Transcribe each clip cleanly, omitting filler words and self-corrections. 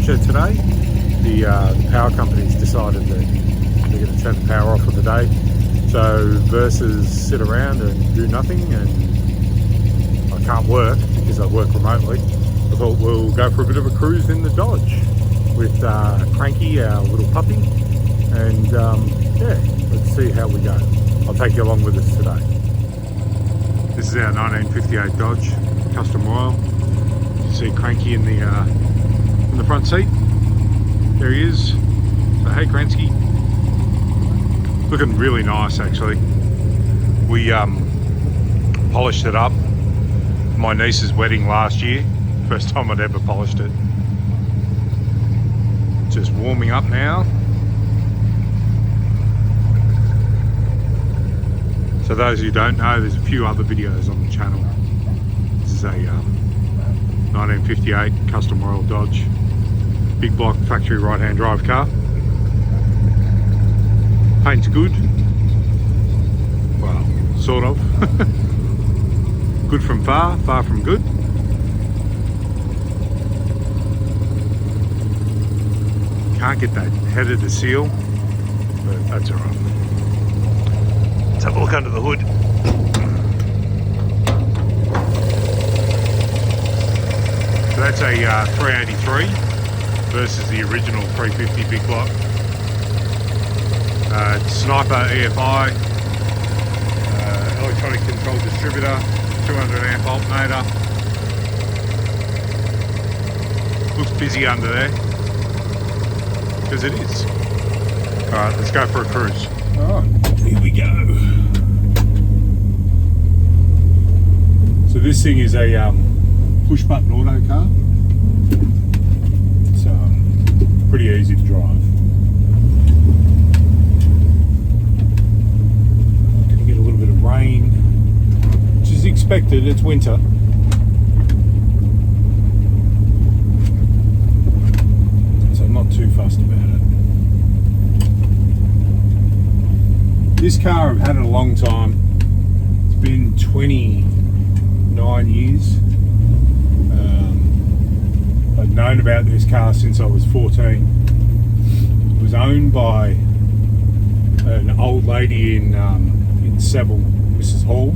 temperature today. The power company's decided that they're going to turn the power off for the day. So versus sit around and do nothing, and I can't work because I work remotely, I thought we'll go for a bit of a cruise in the Dodge with Cranky, our little puppy, and yeah, let's see how we go. I'll take you along with us today. This is our 1958 Dodge, custom oil. You see Cranky in the front seat. There he is. So hey Cranky. Looking really nice actually. We polished it up for my niece's wedding last year. First time I'd ever polished it. Just warming up now. So those who don't know, there's a few other videos on the channel. This is a 1958 custom Royal Dodge, big block factory right-hand drive car. Paint's good. Well, sort of. Good from far, far from good. Can't get that header to seal, but that's alright. Let's have a look under the hood. So that's a 383 versus the original 350 big block. Sniper EFI, electronic control distributor, 200 amp alternator. Looks busy under there, because it is. Alright, let's go for a cruise. Alright, here we go. So this thing is a push button auto car. It's pretty easy to drive. Gonna get a little bit of rain, which is expected, it's winter. So I'm not too fussed about it. This car, I've had it a long time. It's been 29 years. I'd known about this car since I was 14. It was owned by an old lady in Seville, Mrs. Hall.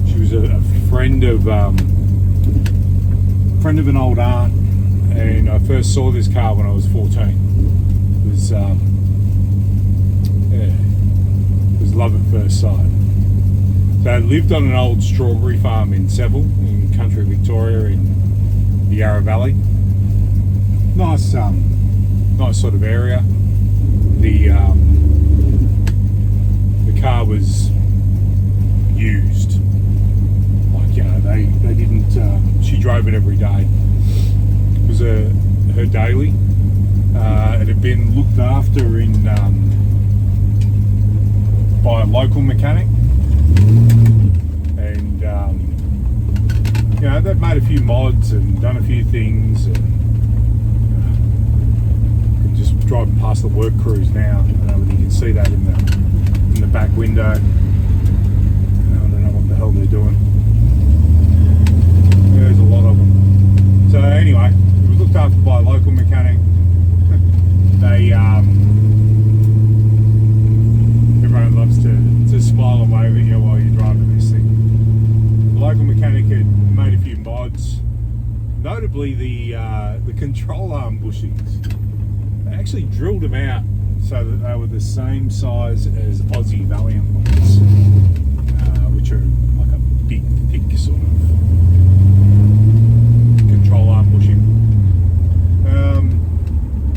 She was a friend of an old aunt, and I first saw this car when I was 14. It was love at first sight. So I lived on an old strawberry farm in Seville, in country Victoria, in the Yarra Valley. Nice, nice sort of area. The car was used. Like, you know, they didn't. She drove it every day. It was her daily. It had been looked after by a local mechanic. And you know, they've made a few mods and done a few things, and you can just drive past the work crews now. I don't know whether you can see that in the back window. I don't know what the hell they're doing. There's a lot of them. So anyway, it was looked after by a local mechanic. They everyone loves to smile and wave at you while you're driving this thing. The local mechanic had made a few mods, notably the control arm bushings. They actually drilled them out so that they were the same size as Aussie Valiant ones, which are like a big, thick sort of control arm bushing.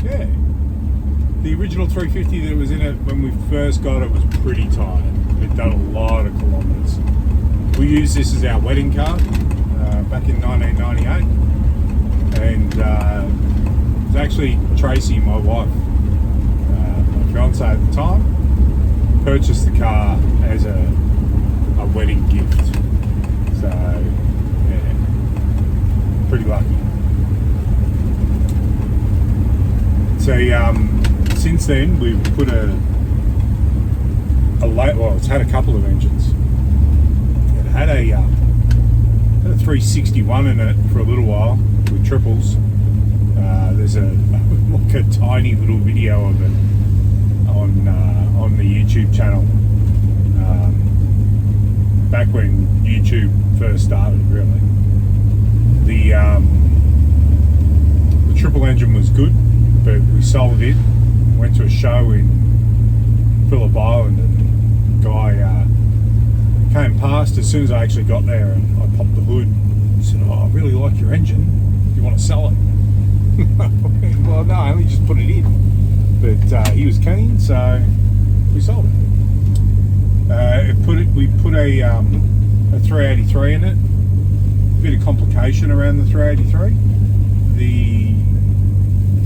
Yeah. The original 350 that was in it when we first got it was pretty tired. It had done a lot of kilometres. We used this as our wedding car back in 1998, and it was actually Tracy, my wife, my fiance at the time, purchased the car as a wedding gift. So yeah, pretty lucky. So since then we've put well, it's had a couple of engines. It had a 361 in it for a little while with triples. There's a tiny little video of it on the YouTube channel. Back when YouTube first started, really. The triple engine was good, but we sold it. Went to a show in Phillip Island, and the guy came past as soon as I actually got there, and I popped the hood and said, "Oh, I really like your engine. Do you want to sell it?" Well, no, I only just put it in. But he was keen, so we sold it. We put a 383 in it. A bit of complication around the 383. The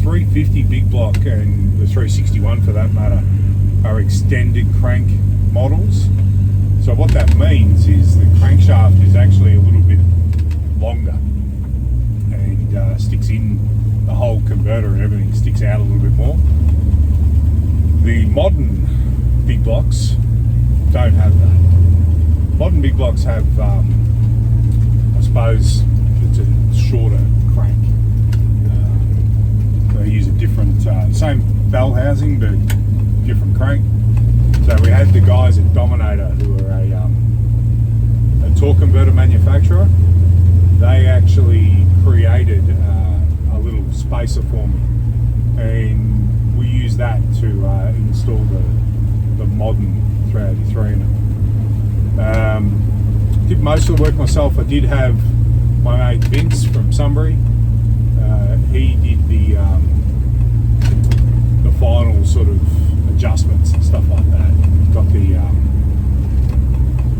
350 Big Block and the 361 for that matter are extended crank models. So what that means is the crankshaft is actually a little bit longer and sticks in the whole converter, and everything sticks out a little bit more. The modern Big Blocks don't have that. Modern Big Blocks have, I suppose, it's a shorter crank. They use a different, same bell housing, but different crank. So we had the guys at Dominator, who are a torque converter manufacturer. They actually created a little spacer for me, and we use that to install the modern 383 in it. Did most of the work myself. I did have my mate Vince from Sunbury. He did the final sort of adjustments and stuff like that. Got the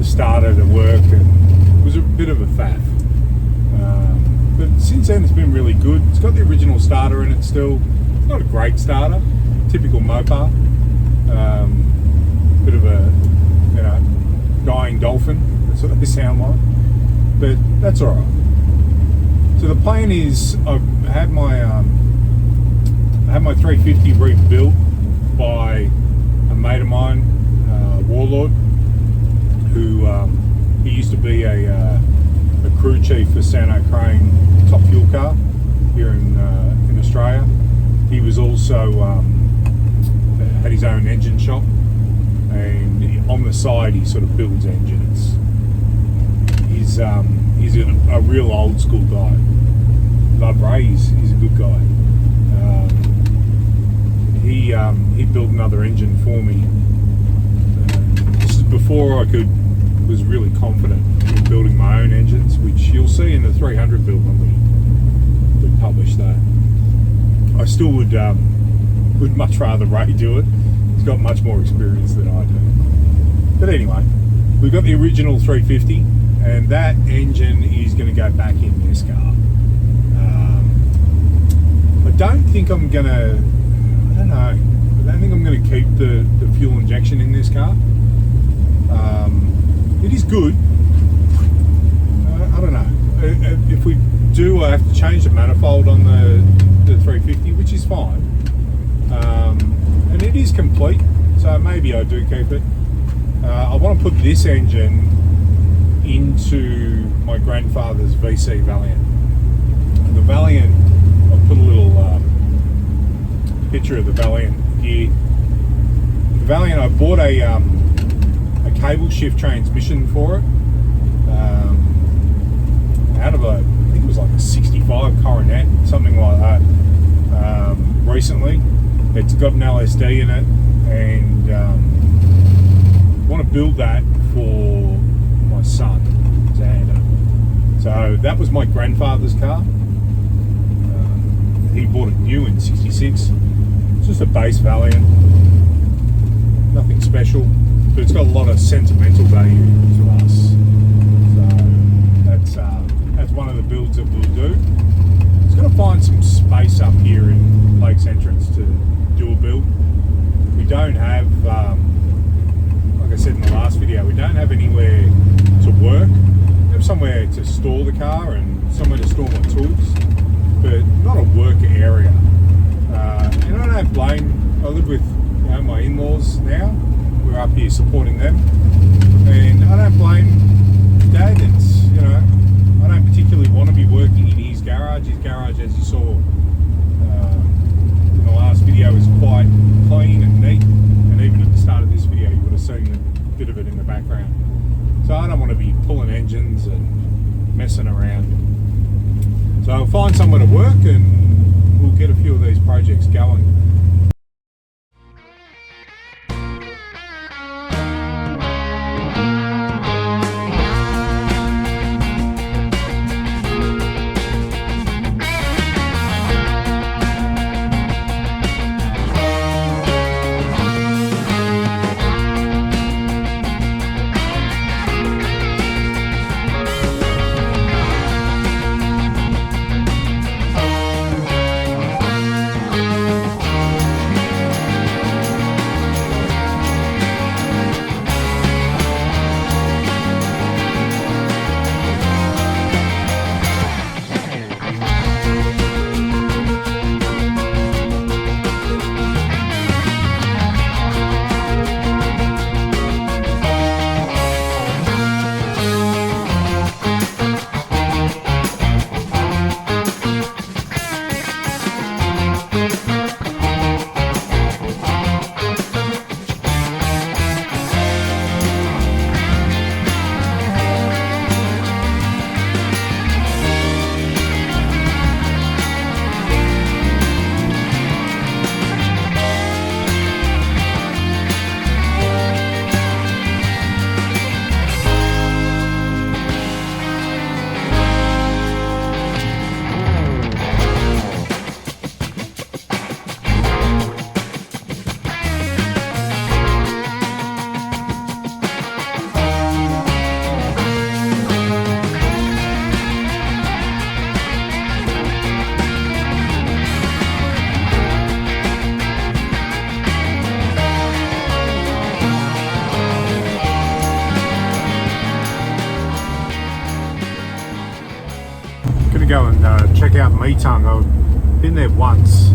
starter to work, and it was a bit of a faff. But since then it's been really good. It's got the original starter in it still. It's not a great starter, typical Mopar. Bit of a dying dolphin. That's what they sound like. But that's alright. So the plan is I had my 350 rebuilt by a mate of mine, Warlord, who he used to be a crew chief for Sano Crane Top Fuel Car here in Australia. He was also had his own engine shop, and on the side he sort of builds engines. He's a real old school guy. Love Ray, he's a good guy. He built another engine for me. This is before I was really confident in building my own engines, which you'll see in the 300 build when we publish that. I still would much rather Ray do it. He's got much more experience than I do. But anyway, we've got the original 350, and that engine is going to go back in this car. I don't think I'm going to, I don't think I'm going to keep the fuel injection in this car. It is good. I don't know. If we do, I have to change the manifold on the 350, which is fine. And it is complete, so maybe I do keep it. I want to put this engine into my grandfather's VC Valiant. And the Valiant, I'll put a little picture of the Valiant here. The Valiant, I bought a cable shift transmission for it, out of I think it was like a 65 Coronet, something like that, recently. It's got an LSD in it, and I want to build that for my son, Xander. So that was my grandfather's car. He bought it new in '66. It's just a base Valiant, nothing special, but it's got a lot of sentimental value to us. So that's one of the builds that we'll do. It's got to find some space up here in Lakes Entrance to do a build. We don't have, like I said in the last video, we don't have anywhere to work. We have somewhere to store the car and somewhere to store my tools, but not a work area. And I don't blame, I live with my in-laws now. We're up here supporting them, and I don't blame Dad. It's, I don't particularly really want to be working in his garage. His garage, as you saw in the last video, is quite clean and neat, and even at the start of this video you would have seen a bit of it in the background. So I don't want to be pulling engines and messing around. So I'll find somewhere to work and we'll get a few of these projects going. Go and check out Metung. I've been there once.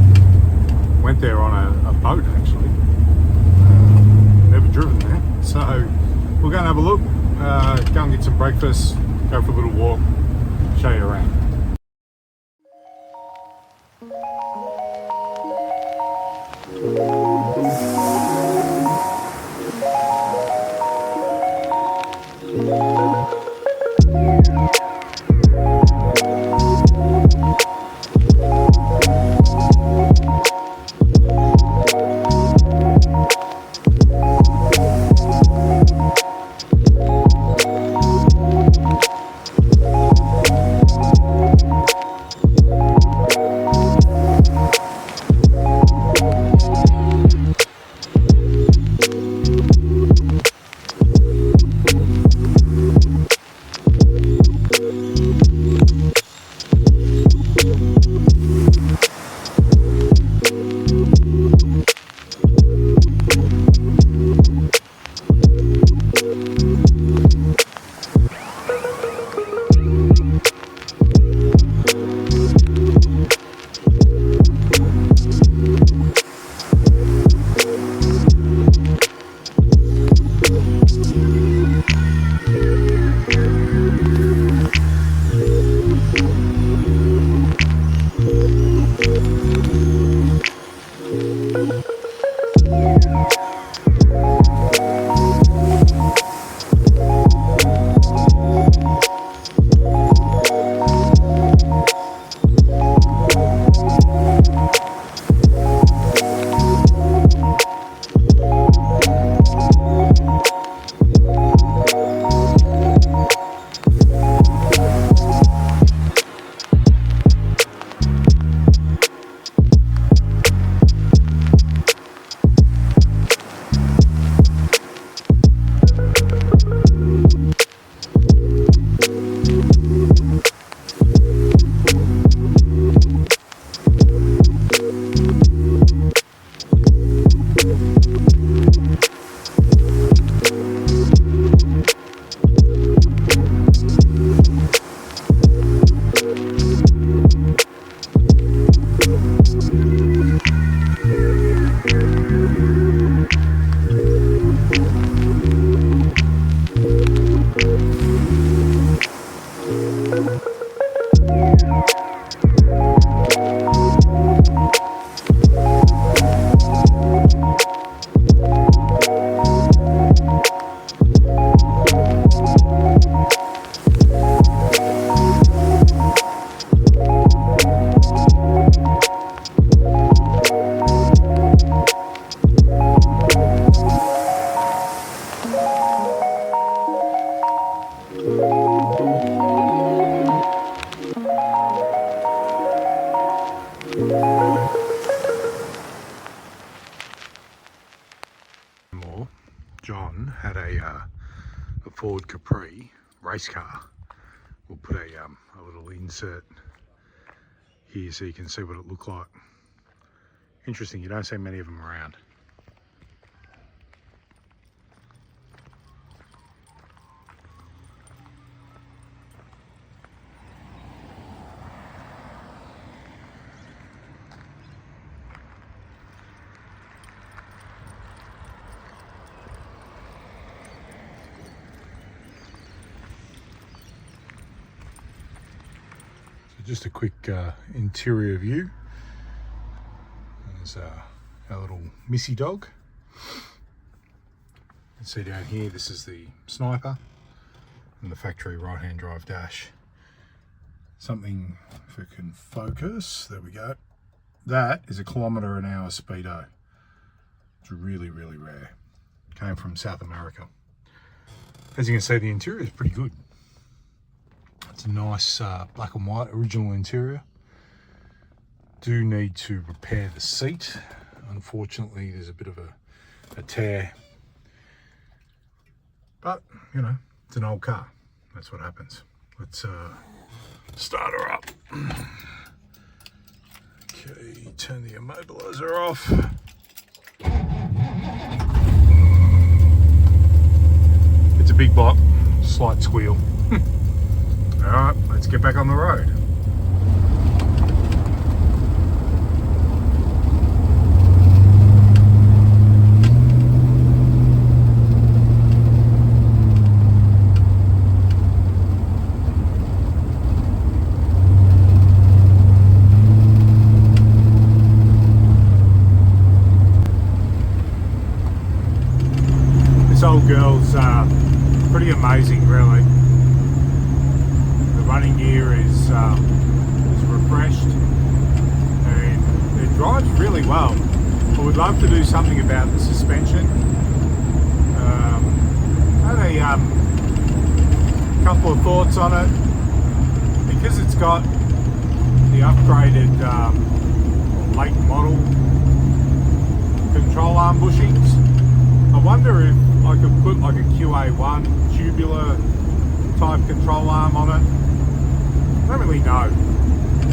Went there on a boat actually. Never driven there. So we'll go and have a look. Go and get some breakfast. Go for a little walk. Show you around. John had a Ford Capri race car. We'll put a little insert here so you can see what it looked like. Interesting, you don't see many of them around. Just a quick interior view. There's our little Missy dog. You can see down here, this is the Sniper and the factory right-hand drive dash. Something, if it can focus, there we go. That is a 1km/h speedo. It's really, really rare. Came from South America. As you can see, the interior is pretty good. It's a nice black and white original interior. Do need to repair the seat. Unfortunately, there's a bit of a tear. But, you know, it's an old car. That's what happens. Let's start her up. Okay, turn the immobilizer off. It's a big block, slight squeal. Alright, let's get back on the road. This old girl's pretty amazing, really. Running gear is refreshed and it drives really well. I would love to do something about the suspension. I had a couple of thoughts on it. Because it's got the upgraded late model control arm bushings, I wonder if I could put like a QA1 tubular type control arm on it. I don't really know,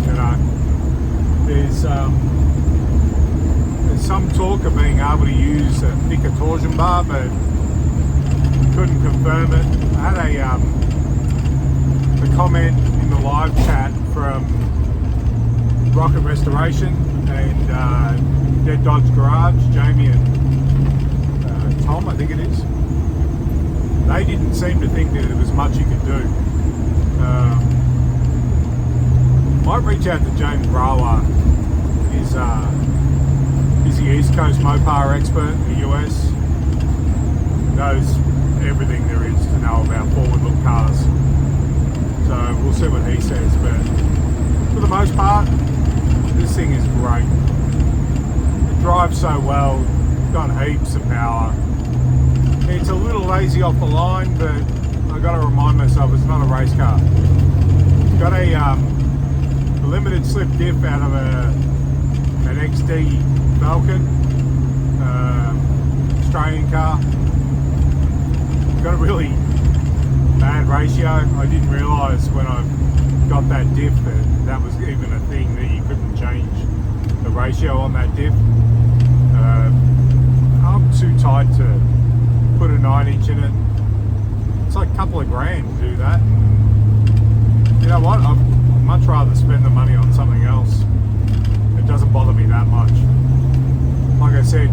you know. There's some talk of being able to use a thicker torsion bar, but couldn't confirm it. I had a comment in the live chat from Rocket Restoration and Dead Dodge Garage, Jamie and Tom, I think it is. They didn't seem to think that there was much you could do. Might reach out to James Brower. He's the East Coast Mopar expert in the US. Knows everything there is to know about forward-look cars. So we'll see what he says. But for the most part, this thing is great. It drives so well. It's got heaps of power. It's a little lazy off the line, but I've got to remind myself it's not a race car. It's got a limited slip diff out of an XD Falcon Australian car. Got a really bad ratio. I didn't realise when I got that diff that was even a thing, that you couldn't change the ratio on that diff. I'm too tight to put a 9-inch in it. It's like a couple of grand to do that. You know what? I'd much rather spend the money on something else. It doesn't bother me that much. Like I said,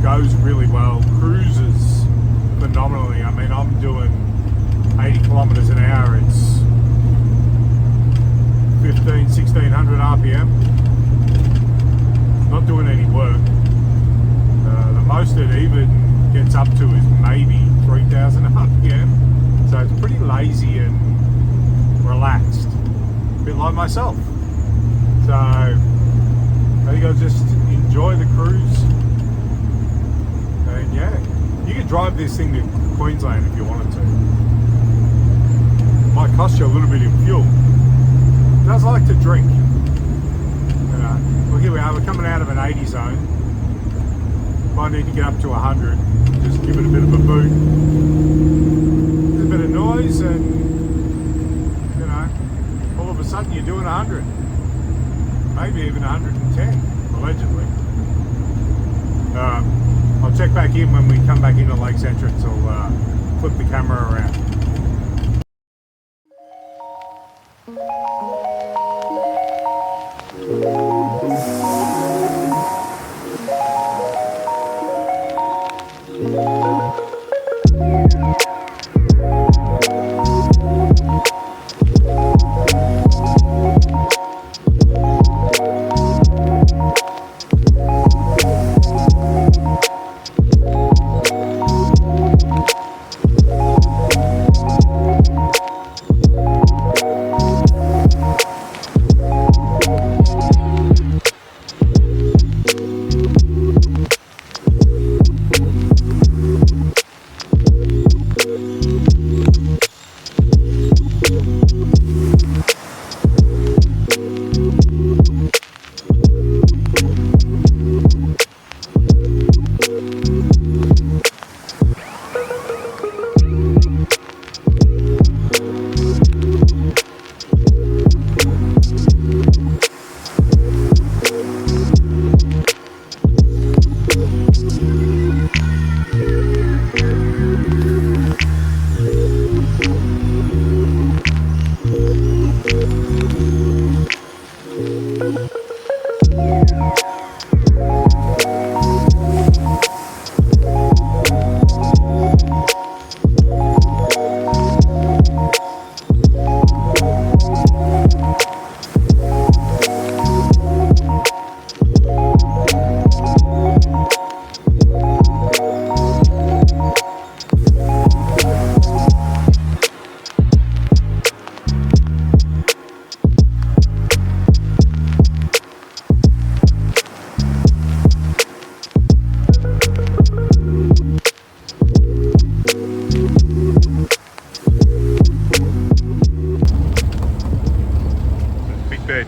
goes really well, cruises phenomenally. I mean, I'm doing 80 kilometers an hour. It's 1600 RPM. Not doing any work. The most it even gets up to is maybe 3000 RPM. So it's pretty lazy and relaxed. A bit like myself. So I think I'll just enjoy the cruise. And yeah, you could drive this thing to Queensland if you wanted to. Might cost you a little bit in fuel. It does like to drink. Well, here we are, we're coming out of an 80 zone. Might need to get up to 100. Just give it a bit of a boot. A bit of noise, and you know, all of a sudden you're doing 100, maybe even 110, allegedly. I'll check back in when we come back into Lake's entrance. I'll flip the camera around.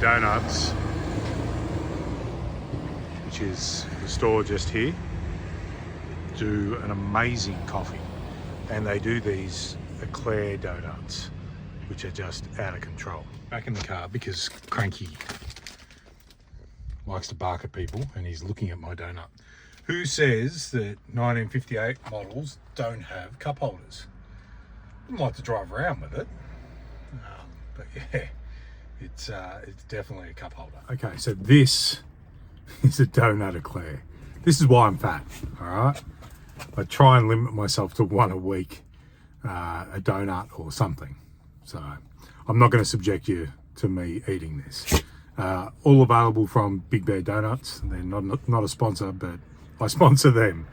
Donuts, which is the store just here, do an amazing coffee, and they do these eclair donuts, which are just out of control. Back in the car because Cranky likes to bark at people, and he's looking at my donut. Who says that 1958 models don't have cup holders? I'd like to drive around with it, but yeah. It's definitely a cup holder. Okay, so this is a donut eclair. This is why I'm fat, all right? I try and limit myself to one a week, a donut or something. So I'm not going to subject you to me eating this. All available from Big Bear Donuts. They're not a sponsor, but I sponsor them.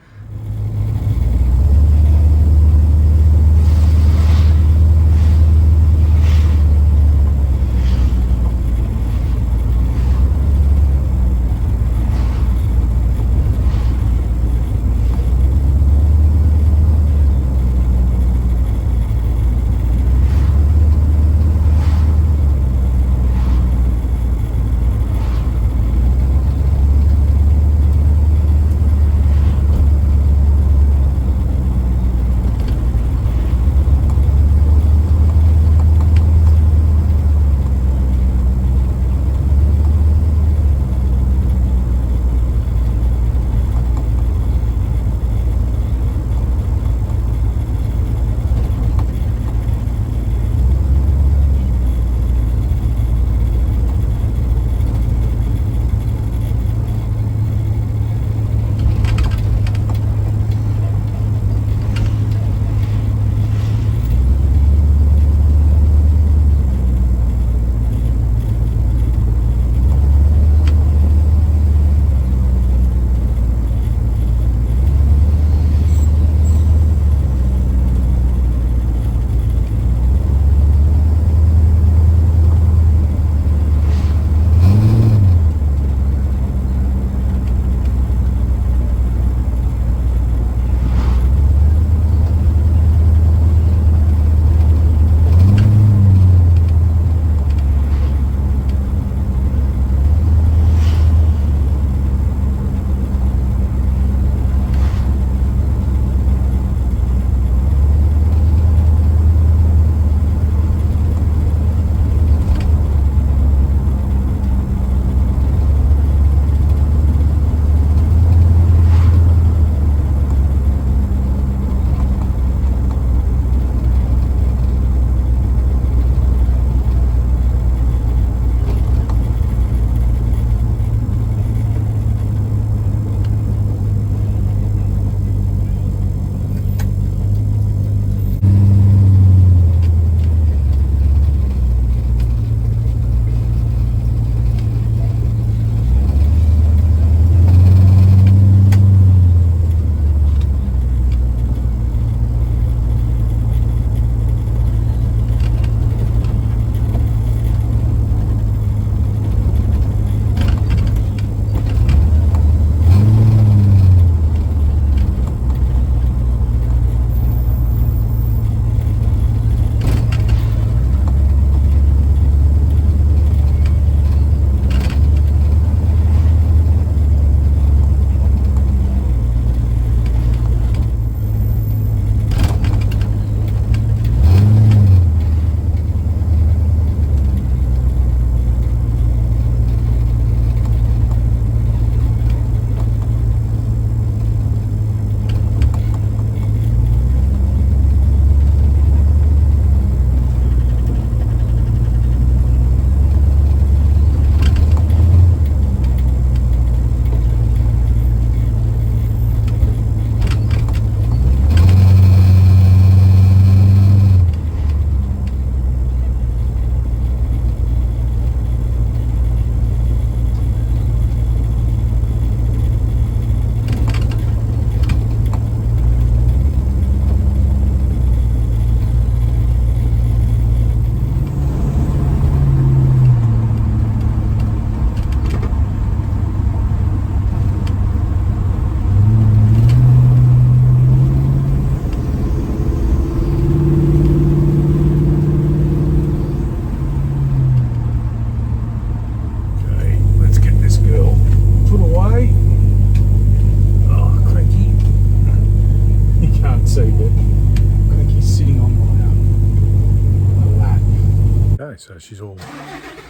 So she's all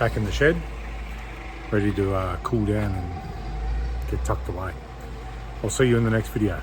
back in the shed, ready to cool down and get tucked away. I'll see you in the next video.